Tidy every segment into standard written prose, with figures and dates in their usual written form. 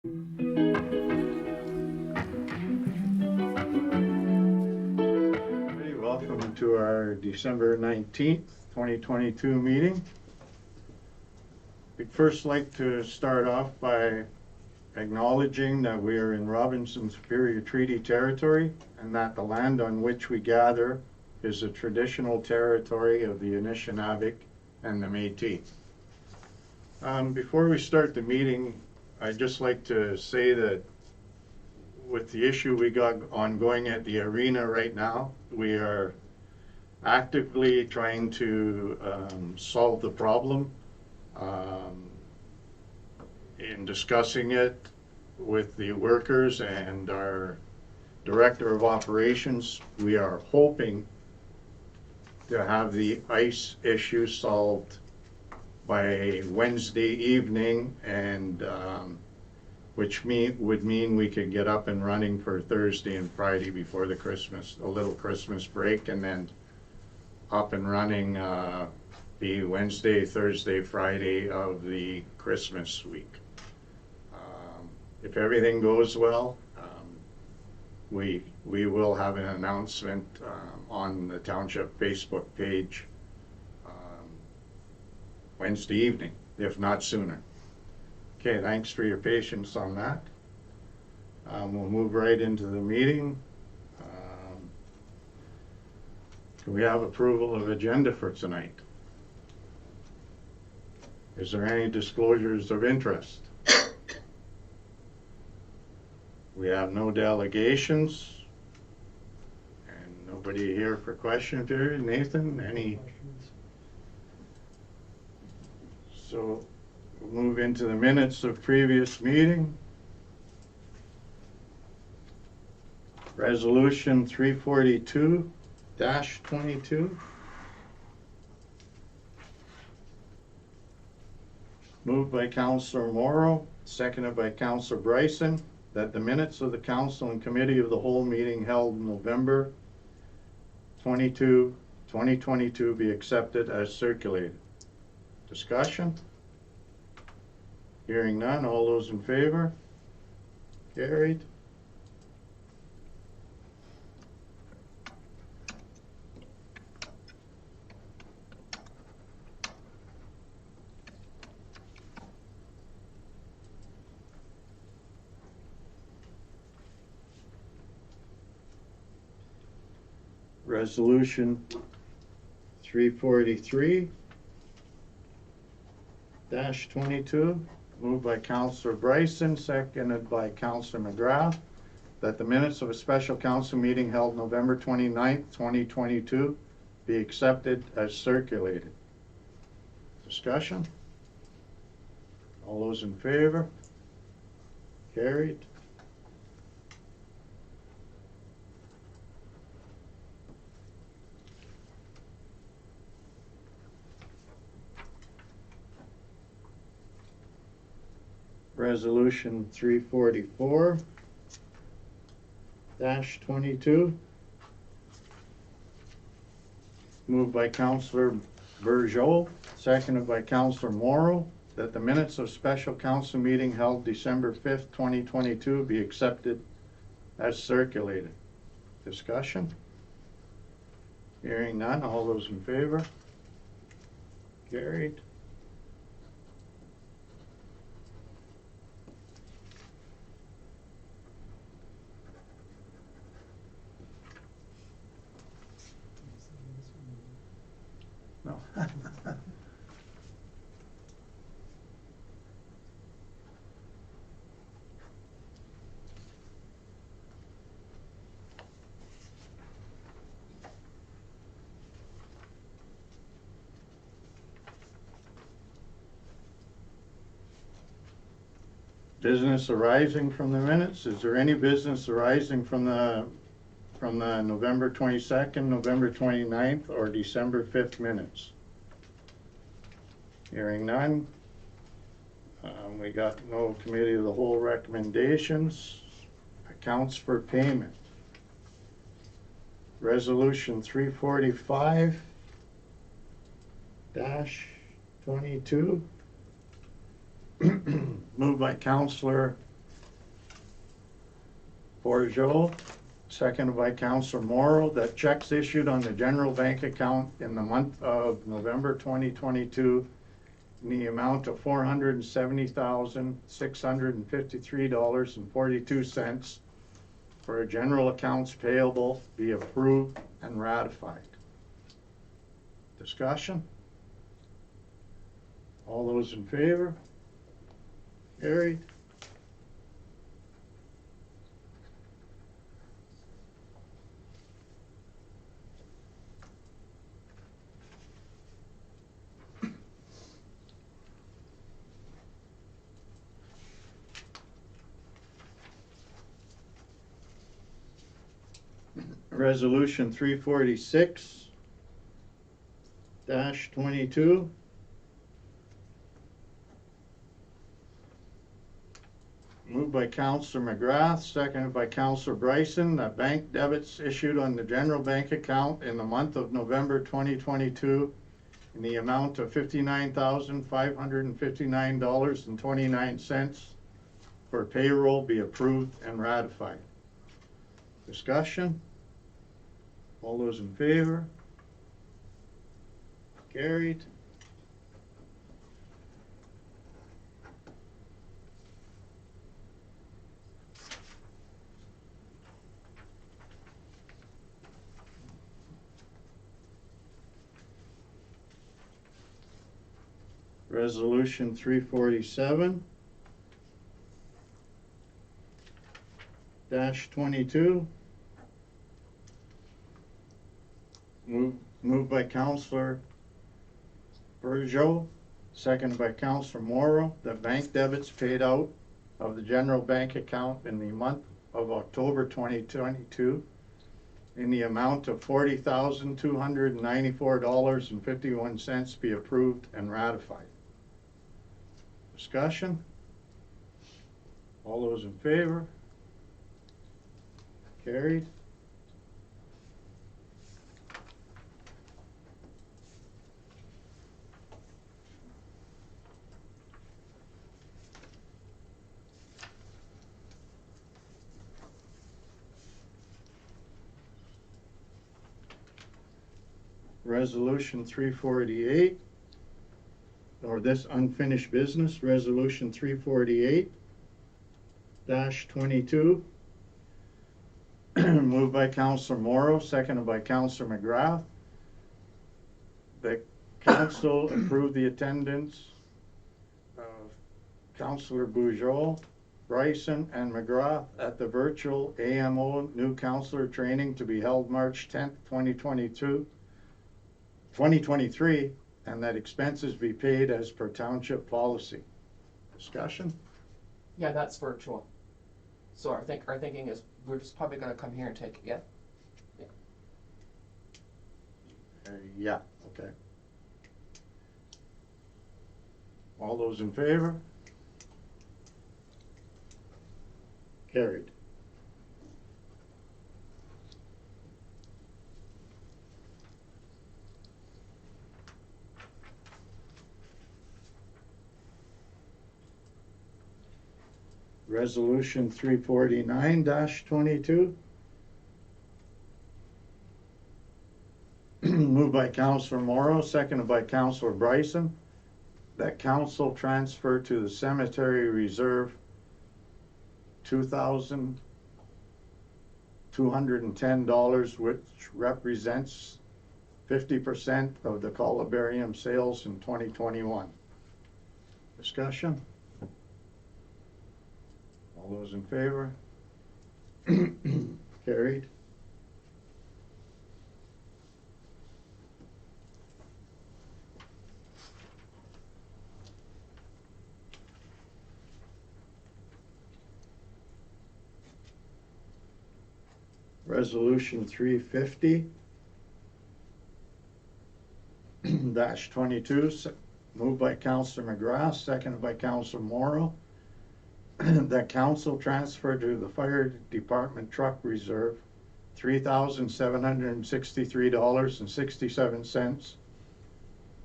Welcome to our December 19th, 2022 meeting. We'd first like to start off by acknowledging that we are in Robinson Superior Treaty Territory and that the land on which we gather is the traditional territory of the Anishinaabe and the Métis. Before we start the meeting, I'd just like to say that with the issue we got ongoing at the arena right now, we are actively trying to solve the problem. In discussing it with the workers and our director of operations, we are hoping to have the ice issue solved by Wednesday evening, and which would mean we could get up and running for Thursday and Friday before the a little Christmas break, and then up and running be Wednesday, Thursday, Friday of the Christmas week. If everything goes well, we will have an announcement on the township Facebook page Wednesday evening, if not sooner. Okay, thanks for your patience on that. We'll move right into the meeting. Can we have approval of agenda for tonight? Is there any disclosures of interest? We have no delegations and nobody here for question period. Nathan, any? So we'll move into the minutes of previous meeting. Resolution 342-22. Moved by Councillor Morrow, seconded by Councillor Bryson, that the minutes of the Council and Committee of the Whole meeting held November 22, 2022 be accepted as circulated. Discussion? Hearing none, all those in favor? Carried. Resolution 343-22, moved by Councillor Bryson, seconded by Councillor McGrath, that the minutes of a special council meeting held November 29th, 2022 be accepted as circulated. Discussion? All those in favor? Carried. Resolution 344-22, moved by Councillor Bourgeau, seconded by Councillor Morrow, that the minutes of special council meeting held December 5th, 2022 be accepted as circulated. Discussion? Hearing none, all those in favor? Carried. No. Business arising from the minutes? Is there any business arising from the November 22nd, November 29th, or December 5th minutes? Hearing none. We got no committee of the whole recommendations. Accounts for payment. Resolution 345-22. Moved by Councillor Bourgeot, seconded by Councillor Morrow, that checks issued on the general bank account in the month of November 2022 in the amount of $470,653.42 for a general accounts payable be approved and ratified. Discussion? All those in favor? Carried. Resolution 346-22. Moved by Councillor McGrath, seconded by Councillor Bryson, that bank debits issued on the general bank account in the month of November 2022 in the amount of $59,559.29 for payroll be approved and ratified. Discussion? All those in favor? Carried. Resolution 347-22. Moved by Councillor Bourgeot, seconded by Councillor Morrow, that bank debits paid out of the general bank account in the month of October 2022 in the amount of $40,294.51 be approved and ratified. Discussion? All those in favor? Carried. Resolution 348, or this unfinished business, Resolution 348-22. Moved by Councillor Morrow, seconded by Councillor McGrath. The council approved the attendance of Councillor Bourgeot, Bryson, and McGrath at the virtual AMO new councillor training to be held March 10th, 2023, and that expenses be paid as per township policy. Discussion? Yeah, that's virtual. So our thinking is we're just probably going to come here and take it. Yeah. Yeah, okay. All those in favor? Carried. Resolution 349-22. Moved by Councillor Morrow, seconded by Councillor Bryson, that council transfer to the cemetery reserve $2,210, which represents 50% of the columbarium sales in 2021. Discussion? All those in favor? Carried. Resolution 350-22, moved by Councillor McGrath, seconded by Councillor Morrow, that council transfer to the fire department truck reserve $3,763.67,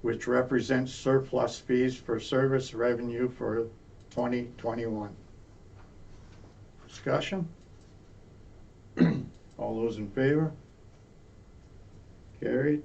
which represents surplus fees for service revenue for 2021. Discussion? All those in favor? Carried.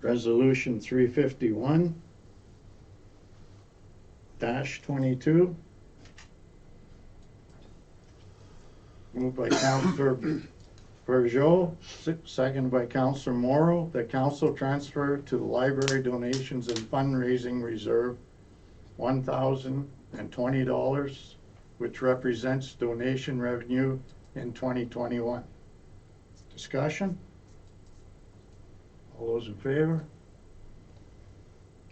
Resolution 351-22. Moved by Councillor Peugeot, second by Councillor Morrow, that council transfer to the library donations and fundraising reserve $1,020, which represents donation revenue in 2021. Discussion? All those in favor?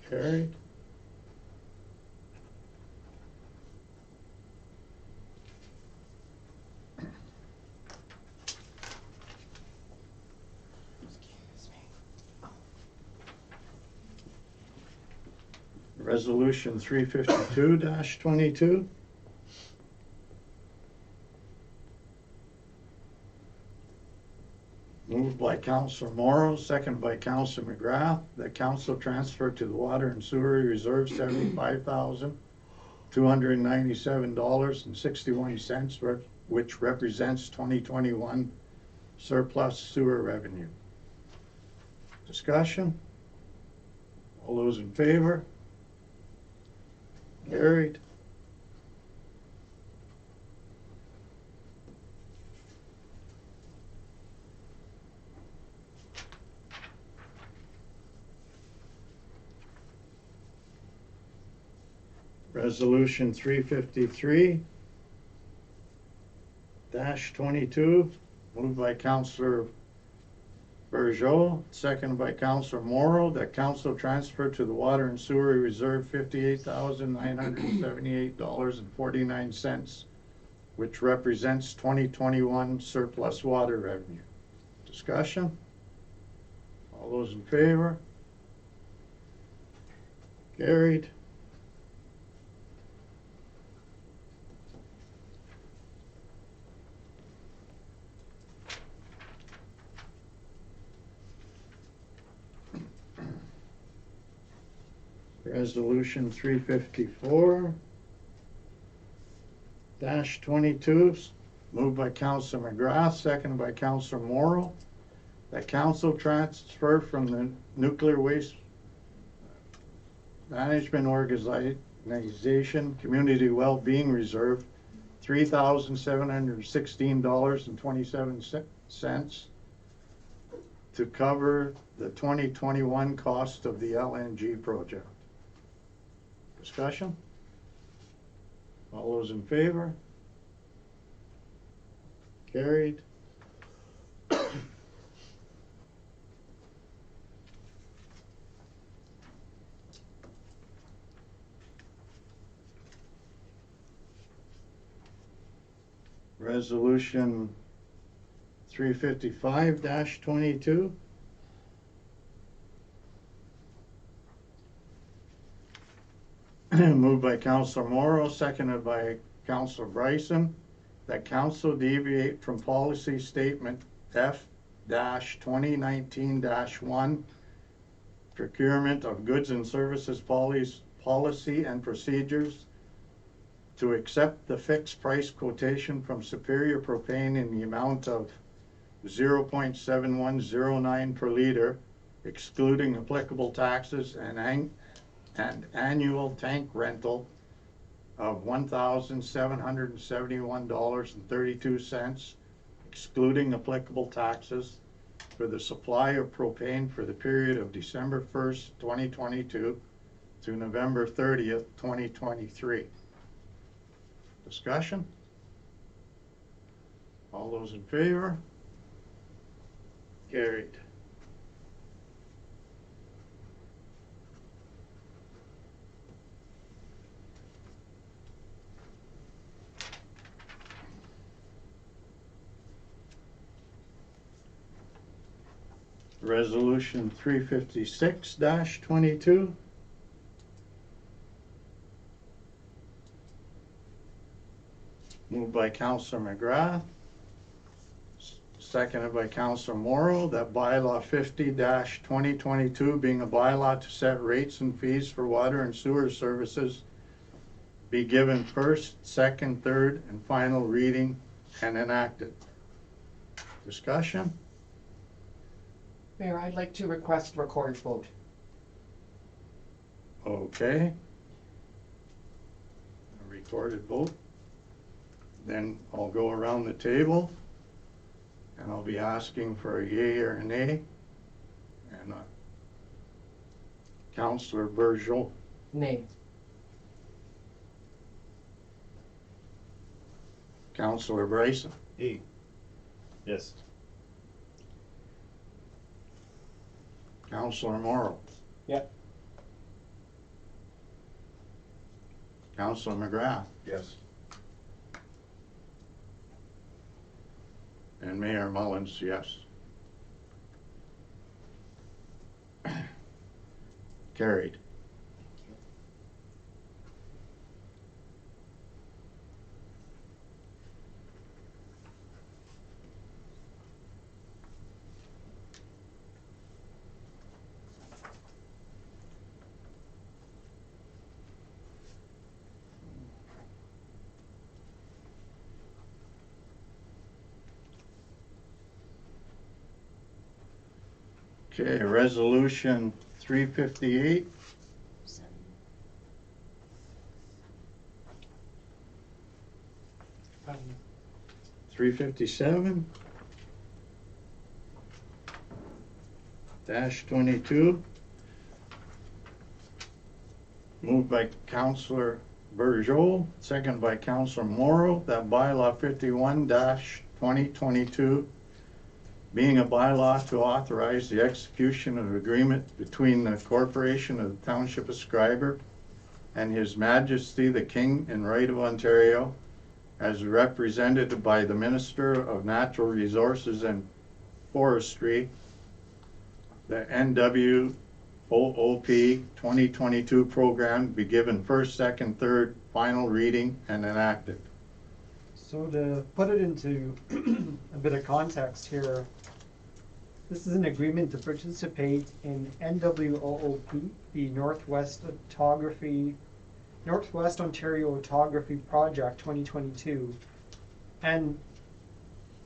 Carried. Resolution 352-22. Moved by Councillor Morrow, second by Councillor McGrath, that council transfer to the Water and Sewer Reserve $75,297.61, which represents 2021 surplus sewer revenue. Discussion? All those in favor? Carried. Resolution 353-22, moved by Councillor Peugeot, seconded by Councillor Morrow, that council transfer to the Water and Sewer Reserve $58,978.49, which represents 2021 surplus water revenue. Discussion? All those in favor? Carried. Resolution 354-22, moved by Councillor McGrath, seconded by Councillor Morrow, that council transfer from the Nuclear Waste Management Organization Community Wellbeing Reserve $3,716.27 to cover the 2021 cost of the LNG project. Discussion? All those in favor? Carried. Resolution 355-22. Moved by Councillor Morrow, seconded by Councillor Bryson, that council deviate from policy statement F-2019-1, procurement of goods and services policy and procedures, to accept the fixed price quotation from Superior Propane in the amount of 0.7109 per liter, excluding applicable taxes and annual tank rental of $1,771.32, excluding applicable taxes, for the supply of propane for the period of December 1st, 2022 to November 30th, 2023. Discussion? All those in favor? Carried. Resolution 356-22. Moved by Counselor McGrath, seconded by Counselor Morrow, that bylaw 50-2022, being a bylaw to set rates and fees for water and sewer services, be given first, second, third, and final reading and enacted. Discussion? Mayor, I'd like to request recorded vote. Okay. A recorded vote. Then I'll go around the table and I'll be asking for a yea or a nay. And Councillor Burgeot, Nay. Councillor Bryson, E. Yes. Councillor Morrow. Yeah. Councillor McGrath, Yes. and Mayor Mullins, yes. Carried. Okay, resolution 358. 357 -22, moved by Councillor Burgeot, second by Councillor Morrow, that bylaw 51-2022, being a bylaw to authorize the execution of agreement between the Corporation of the Township of Schreiber and His Majesty the King in Right of Ontario, as represented by the Minister of Natural Resources and Forestry, the NWOOP 2022 program be given first, second, third, final reading and enacted. So to put it into a bit of context here, this is an agreement to participate in NWOOP, the Northwest Ontario Photography Project 2022. And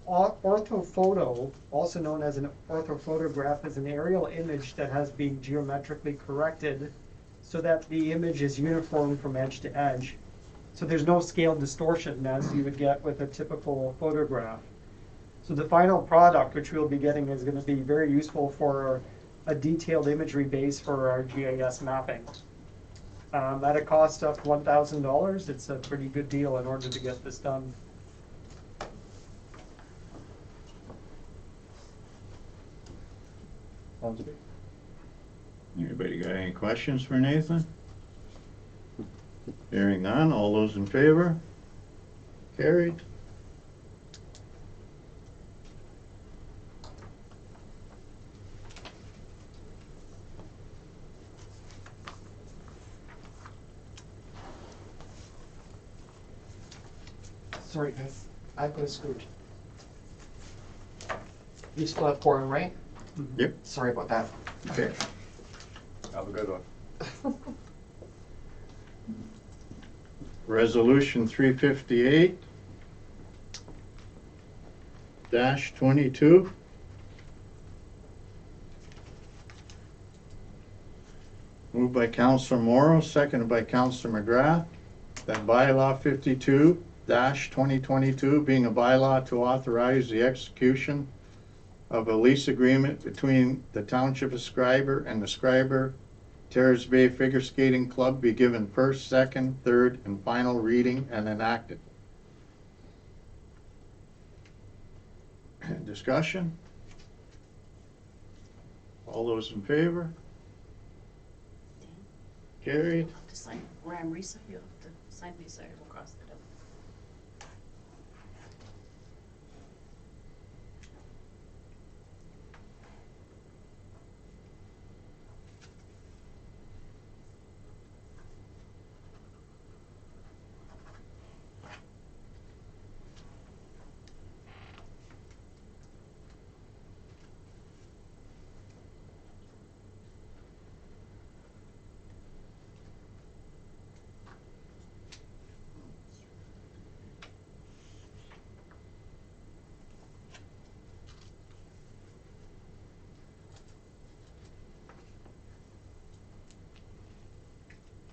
orthophoto, also known as an orthophotograph, is an aerial image that has been geometrically corrected so that the image is uniform from edge to edge. So there's no scale distortion as you would get with a typical photograph. So the final product, which we'll be getting, is going to be very useful for a detailed imagery base for our GIS mapping. At a cost of $1,000, it's a pretty good deal in order to get this done. Sounds good. Anybody got any questions for Nathan? Hearing none, all those in favor? Carried. Sorry, guys. I've got screwed. You still have pouring, right? Yep. Sorry about that. Okay. Have a good one. Resolution 358-22. Moved by Councillor Morrow, seconded by Councillor McGrath, that bylaw 52-2022, being a bylaw to authorize the execution of a lease agreement between the Township of Schreiber and the Schreiber Terrace Bay Figure Skating Club, be given first, second, third, and final reading and enacted. Discussion? All those in favor? Carried. To sign, where I'm Risa, you have to sign beside or across the double.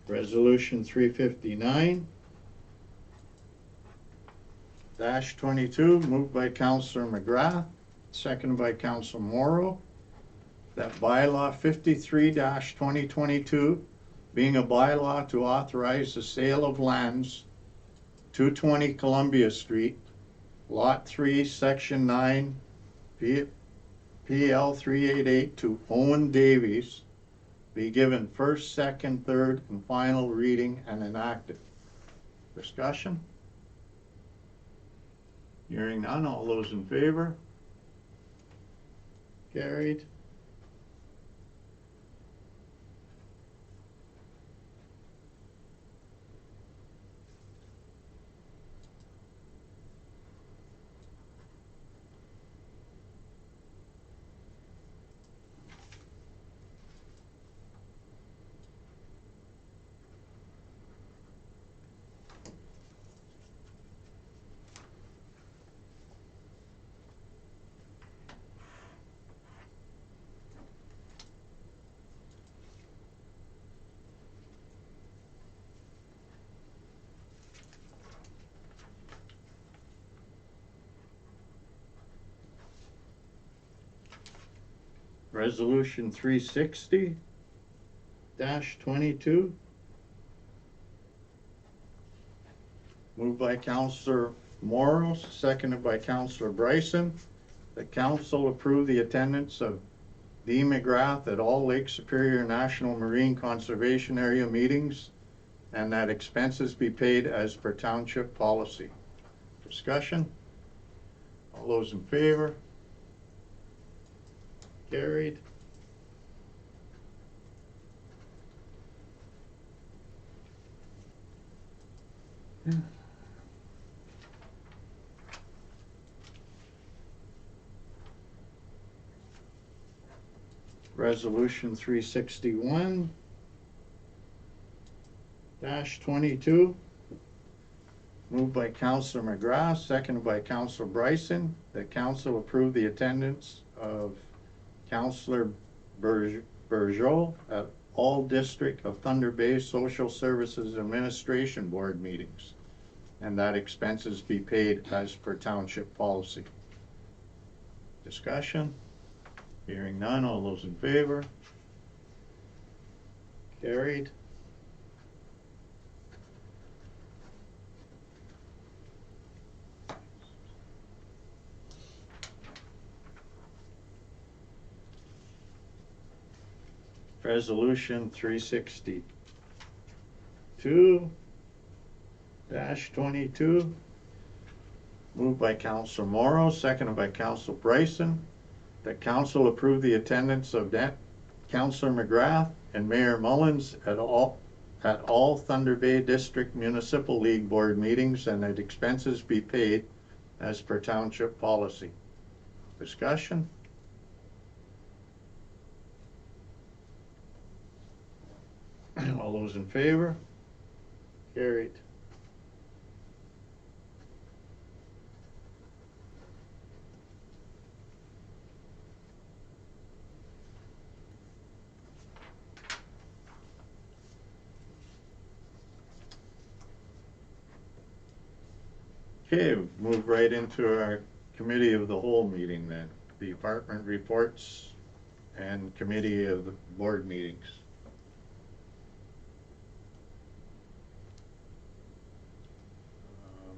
Resolution 359-22, moved by Councillor McGrath, seconded by Councillor Morrow, that bylaw 53-2022, being a bylaw to authorize the sale of lands, 220 Columbia Street, Lot 3, Section 9, PL 388 to Owen Davies, be given first, second, third, and final reading and enacted. Discussion? Hearing none, all those in favor? Carried. Resolution 360-22, moved by Councillor Morrow, seconded by Councillor Bryson. The council approve the attendance of Dee McGrath at all Lake Superior National Marine Conservation Area meetings, and that expenses be paid as per township policy. Discussion? All those in favor? Carried. Resolution 361-22, moved by Councillor McGrath, seconded by Councillor Bryson, that council approve the attendance of Councillor Bergeau at all District of Thunder Bay Social Services Administration Board meetings, and that expenses be paid as per township policy. Discussion? Hearing none, all those in favor? Carried. Resolution 362-22, moved by Councillor Morrow, seconded by Councillor Bryson, that council approve the attendance of Councillor McGrath and Mayor Mullins at all Thunder Bay District Municipal League Board meetings, and that expenses be paid as per township policy. Discussion? All those in favor? Carried. Okay, move right into our committee of the whole meeting then. The department reports and committee of the board meetings.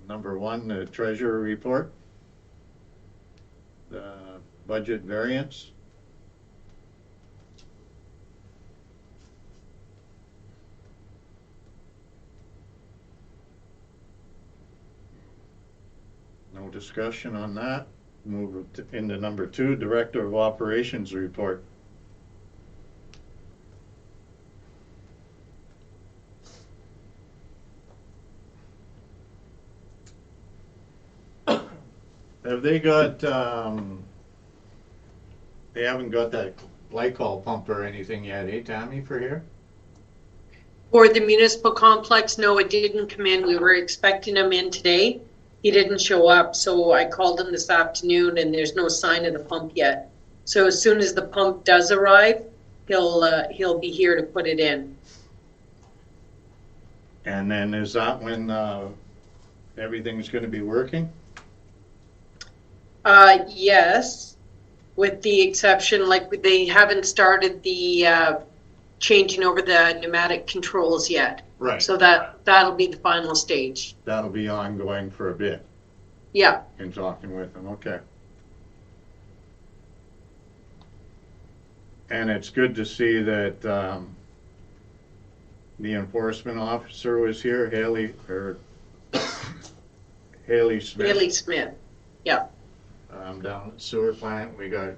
Number one, the treasurer report, the budget variance, no discussion on that. Move into number two, director of operations report. Have they got, they haven't got that glycol pump or anything yet, eh, Tammy, for here? For the municipal complex, no, it didn't come in. We were expecting him in today. He didn't show up, so I called him this afternoon and there's no sign of the pump yet. So as soon as the pump does arrive, he'll be here to put it in. And then is that when, everything's gonna be working? Yes, with the exception, like, they haven't started the, changing over the pneumatic controls yet. Right. So that'll be the final stage. That'll be ongoing for a bit, Yeah, in talking with them, okay. And it's good to see that, the enforcement officer was here, Haley Smith. Haley Smith. Yeah. Down at sewer plant, we got,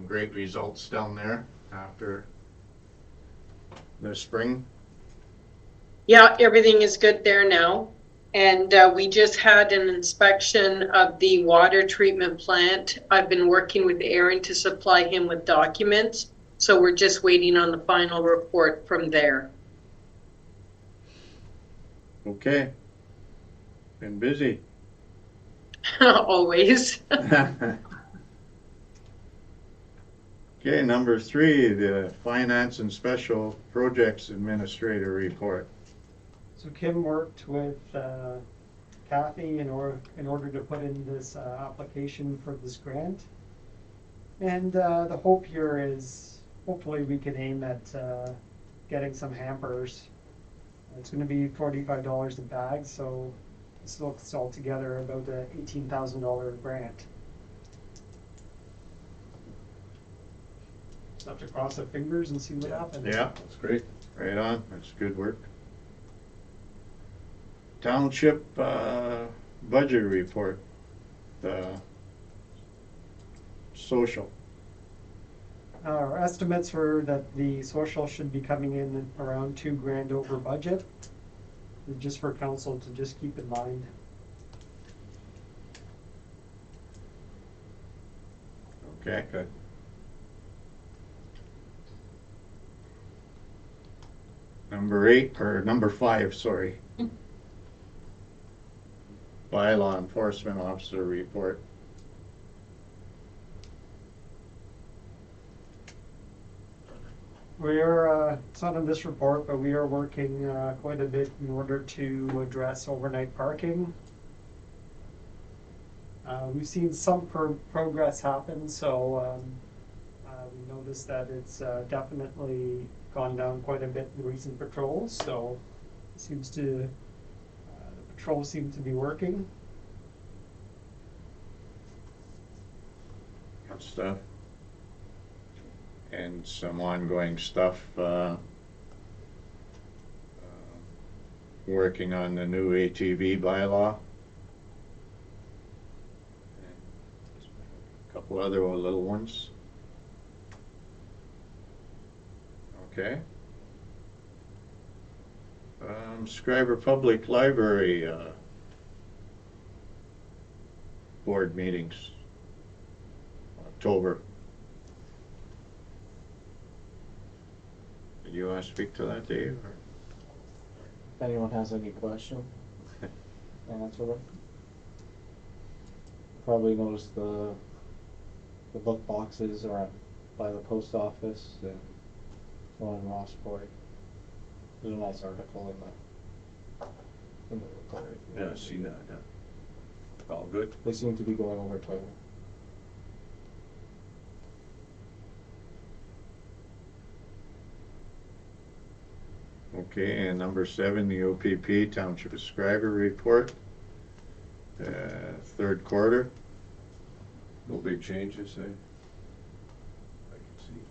great results down there after the spring. Yeah, everything is good there now. And we just had an inspection of the water treatment plant. I've been working with Aaron to supply him with documents. So we're just waiting on the final report from there. Okay. Been busy. Always. Okay, number 3, the Finance and Special Projects Administrator Report. So Kim worked with Kathy in order to put in this application for this grant. And the hope here is hopefully we can aim at getting some hampers. It's going to be $45 a bag, so this looks altogether about a $18,000 grant. Just have to cross our fingers and see what happens. Yeah, That's great. right on. That's good work. Township budget report. Social. Our estimates were that the social should be coming in around $2,000 over budget. Just for council to just keep in mind. Okay. Okay. Number 5, sorry. Bylaw Enforcement Officer Report. We are, it's not in this report, but we are working quite a bit in order to address overnight parking. We've seen some progress happen, so we noticed that it's definitely gone down quite a bit in recent patrols, so it seems to, the patrols seem to be working. Good stuff. And some ongoing stuff, working on the new ATV bylaw. A couple other little ones. Okay. Schreiber Public Library, board meetings, October. Do you want to speak to that, Dave? or- If anyone has any question, answer them. Probably noticed the book boxes are by the post office and one in Rossport. There's a nice article in the report. Yeah, I see that, yeah. All good? They seem to be going over quite well. Okay, and number 7, the OPP Township of Schreiber report, 3rd quarter. No big changes, eh? I can see.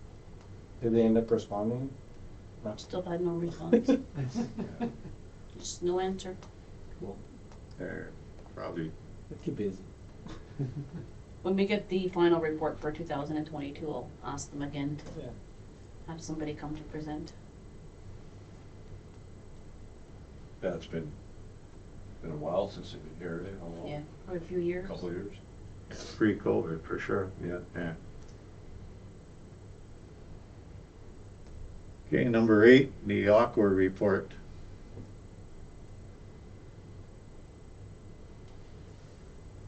Did they end up responding? Still had no response. Yeah. Just no answer. They're probably, They keep busy. When we get the final report for 2022, I'll ask them again to Yeah. have somebody come to present. Yeah, it's been a while since they've been here, eh? How long? Yeah, for a few years. Couple of years. pre-COVID for sure. Yeah. Yeah. Okay, number 8, the Aqua report.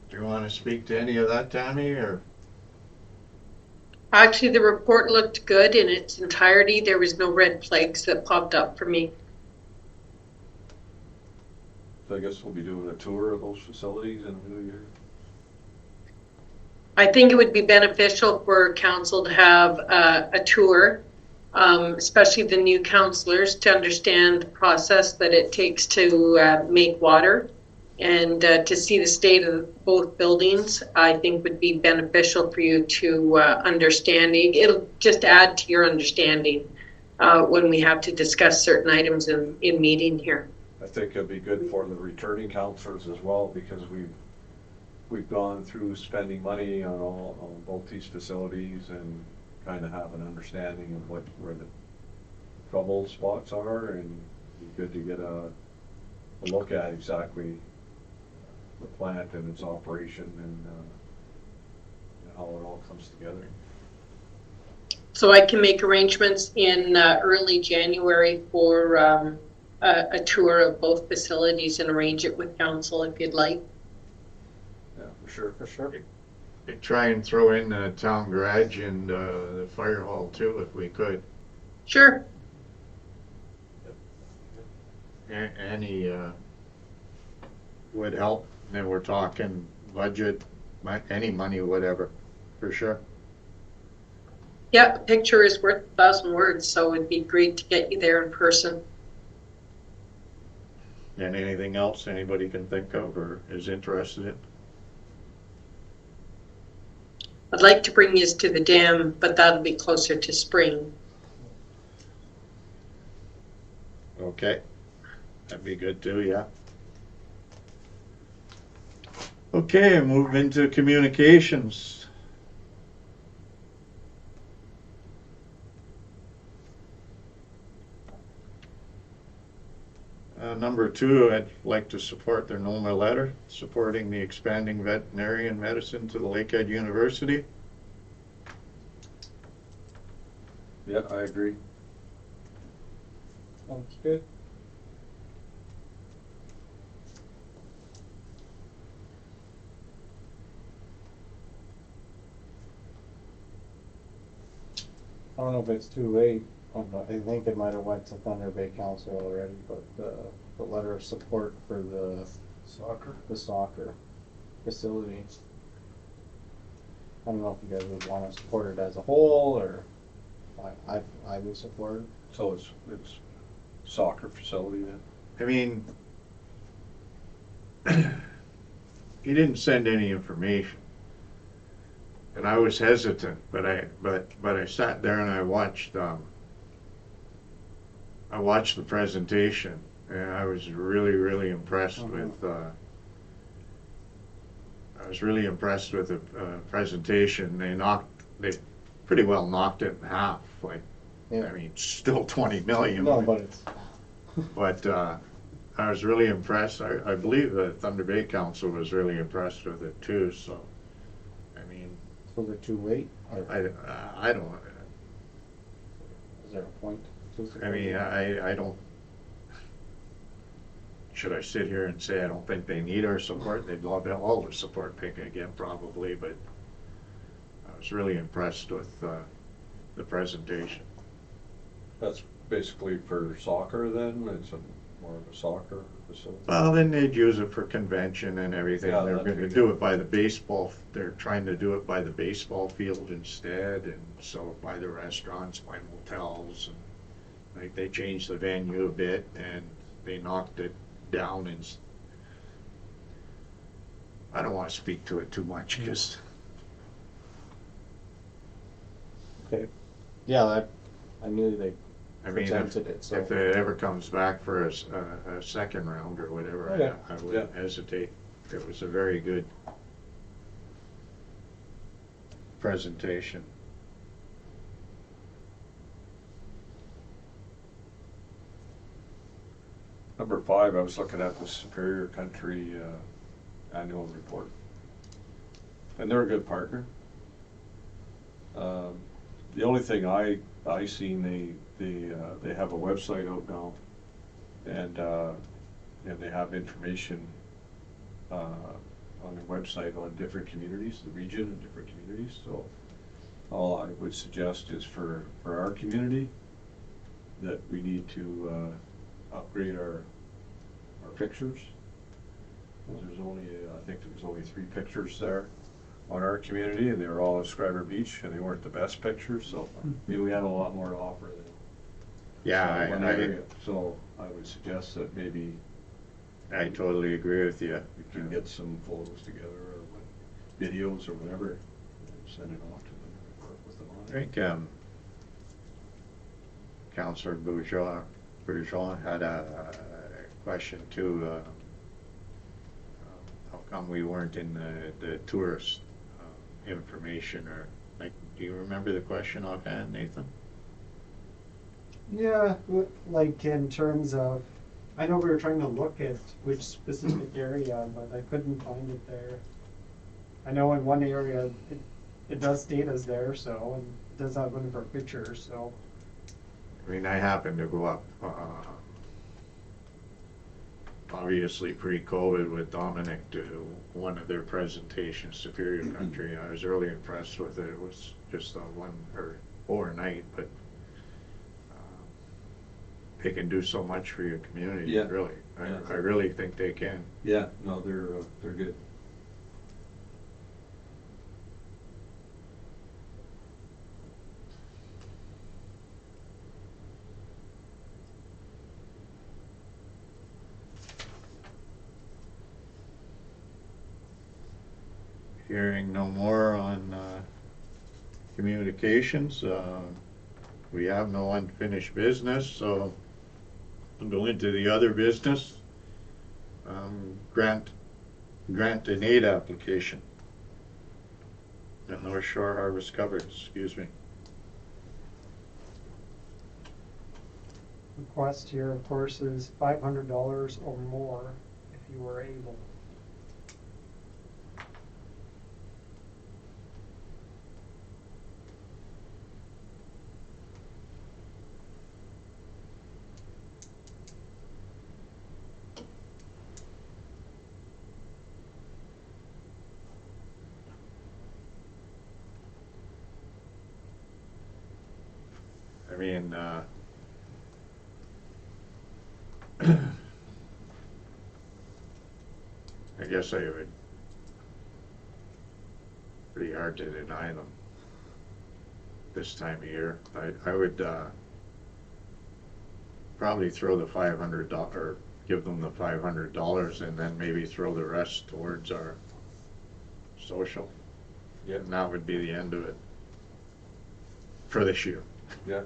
Do you want to speak to any of that, Tammy, or? Actually, the report looked good in its entirety. There was no red flags that popped up for me. I guess we'll be doing a tour of those facilities in the new year. I think it would be beneficial for council to have a tour, especially the new councilors, to understand the process that it takes to make water. And to see the state of both buildings, I think would be beneficial for you to understanding. It'll just add to your understanding when we have to discuss certain items in meeting here. I think it'd be good for the returning counselors as well, because we've gone through spending money on both these facilities and kind of have an understanding of where the trouble spots are, and it'd be good to get a look at exactly the plant and its operation and how it all comes together. So I can make arrangements in early January for a tour of both facilities and arrange it with council if you'd like. Yeah, for sure. For sure. Try and throw in the town garage and the fire hall too, if we could. Sure. Any would help. Then we're talking budget, any money, whatever, for sure. Yeah, a picture is worth 1,000 words, so it'd be great to get you there in person. And anything else anybody can think of or is interested in? I'd like to bring you to the dam, but that'll be closer to spring. Okay, that'd be good too, yeah. Okay, move into communications. Number 2, I'd like to support their NOMA letter, supporting the expanding veterinarian medicine to the Lakehead University. Yeah, I agree. Sounds good. I don't know if it's too late. I think it might have went to Thunder Bay Council already, but the letter of support for the soccer facility. I don't know if you guys would want to support it as a whole, or I would support it. So it's soccer facility then? I mean, he didn't send any information. And I was hesitant, but I sat there and I watched the presentation, and I was really impressed with the presentation. They pretty well knocked it in half. Like, Yeah. I mean, still 20 million. No, but it's. But I was really impressed. I believe the Thunder Bay Council was really impressed with it too. So, I mean, Was it too late? Or I don't. is there a point to support I mean, it? I don't. Should I sit here and say I don't think they need our support? They'd love all the support they can get probably, but I was really impressed with the presentation. That's basically for soccer then? It's more of a soccer facility? Well, then they'd use it for convention and everything. Yeah, They're that'd gonna be do good. it by the baseball, they're trying to do it by the baseball field instead, and so by the restaurants, by motels, and like they changed the venue a bit and they knocked it down and I don't wanna speak to it too much, because Okay. Yeah, I knew they I mean, presented it, so. if it ever comes back for a second round or whatever, Oh, yeah. I Yeah. wouldn't hesitate. It was a very good presentation. Number 5, I was looking at the Superior Country annual report. And they're a good partner. The only thing I seen, they have a website out now, and they have information on their website on different communities, the region and different communities. So all I would suggest is for our community that we need to upgrade our pictures There's only, I think there was only 3 pictures there on our community, and they were all at Schreiber Beach, and they weren't the best pictures, so maybe we have a lot more to offer than. Yeah, one area. So I would suggest that maybe I totally agree with you. we can get some photos together or videos or whatever, and send it off to them, or work with them I on it. think, Councillor Bourgeois had a question too. How come we weren't in the tourist information, or, like, do you remember the question offhand, Nathan? Yeah, like in terms of, I know we were trying to look at which specific area, but I couldn't find it there. I know in one area, it does state us there, so, and it does have one for pictures, so. I mean, I happened to go up, obviously pre-COVID with Dominic to one of their presentations, Superior Country. I was really impressed with it. It was just a one or overnight, but they can do so much for your community, Yeah. really. Yeah. I really think they can. Yeah, no, they're good. Hearing no more on communications, we have no unfinished business, so we'll go into the other business. Grant and aid application. The North Shore Harvest Covered, excuse me. Request here, of course, is $500 or more if you were able. I mean, I guess I would, pretty hard to deny them this time of year. I would probably throw the $500, or give them the $500 and then maybe throw the rest towards our social. Yeah. And that would be the end of it for this year. Yeah,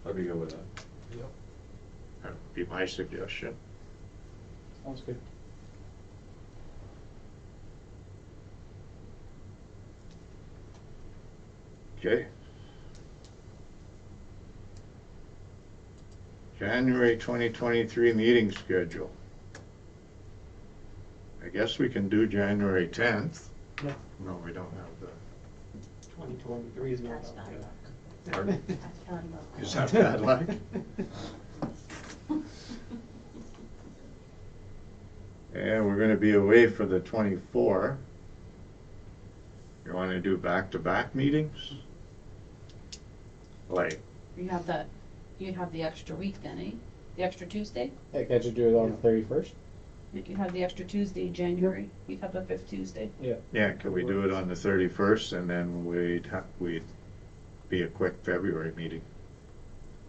I'd be good with that. That would be my suggestion. Sounds good. Okay. January 2023 meeting schedule. I guess we can do January 10th. Yeah. No, we don't have the, 2023 is not That's out bad yet. luck. pardon? That's bad luck. Is that bad luck? And we're gonna be away for the 24. You wanna do back-to-back meetings? Like, You have that, you have the extra week then, eh? The extra Tuesday? Hey, can't you do it on the 31st? You have the extra Tuesday, January. You'd have the 5th Tuesday. yeah, could we do it on the 31st, and then we'd be a quick February meeting?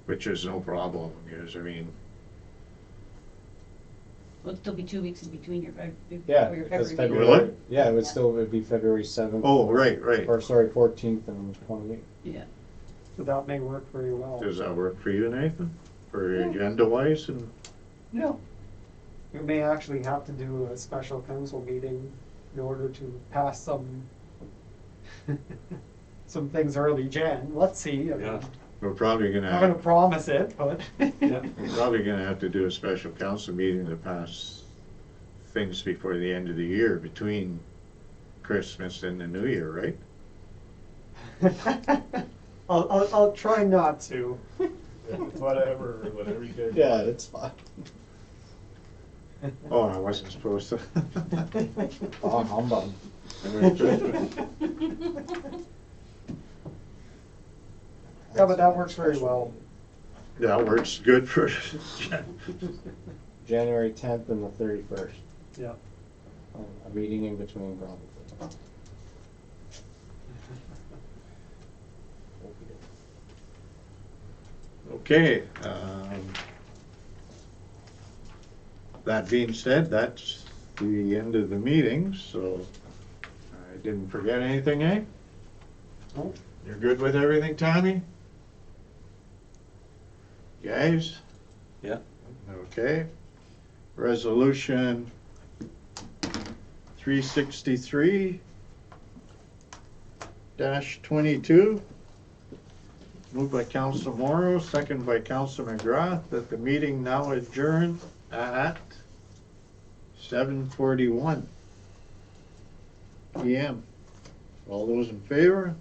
Which is no problem, because, I mean, Well, it'd still be 2 weeks in between your, Yeah, for your because February. Will February. it? Yeah, it would be February 7th. oh, right. Or sorry, 14th and 28th. Yeah. So that may work very well. Does that work for you, Nathan? For agenda-wise and? No. We may actually have to do a special council meeting in order to pass some some things early Jan. Let's see. I mean, Yeah. We're probably I'm not gonna gonna, promise it, but. Yeah. we're probably gonna have to do a special council meeting to pass things before the end of the year, between Christmas and the New Year, right? I'll try not to. Whatever you guys. Yeah, it's fine. Oh, I wasn't supposed to. Oh, humbug. Yeah, but that works very well. That works good for, January 10th and the 31st. Yeah. A meeting in between probably. Okay, that being said, that's the end of the meeting, so I didn't forget anything, eh? No. You're good with everything, Tommy? Guys? Yeah. Okay. Resolution 363-22. Moved by Council Morrow, second by Council McGrath, that the meeting now adjourned at 7:41 PM. All those in favor?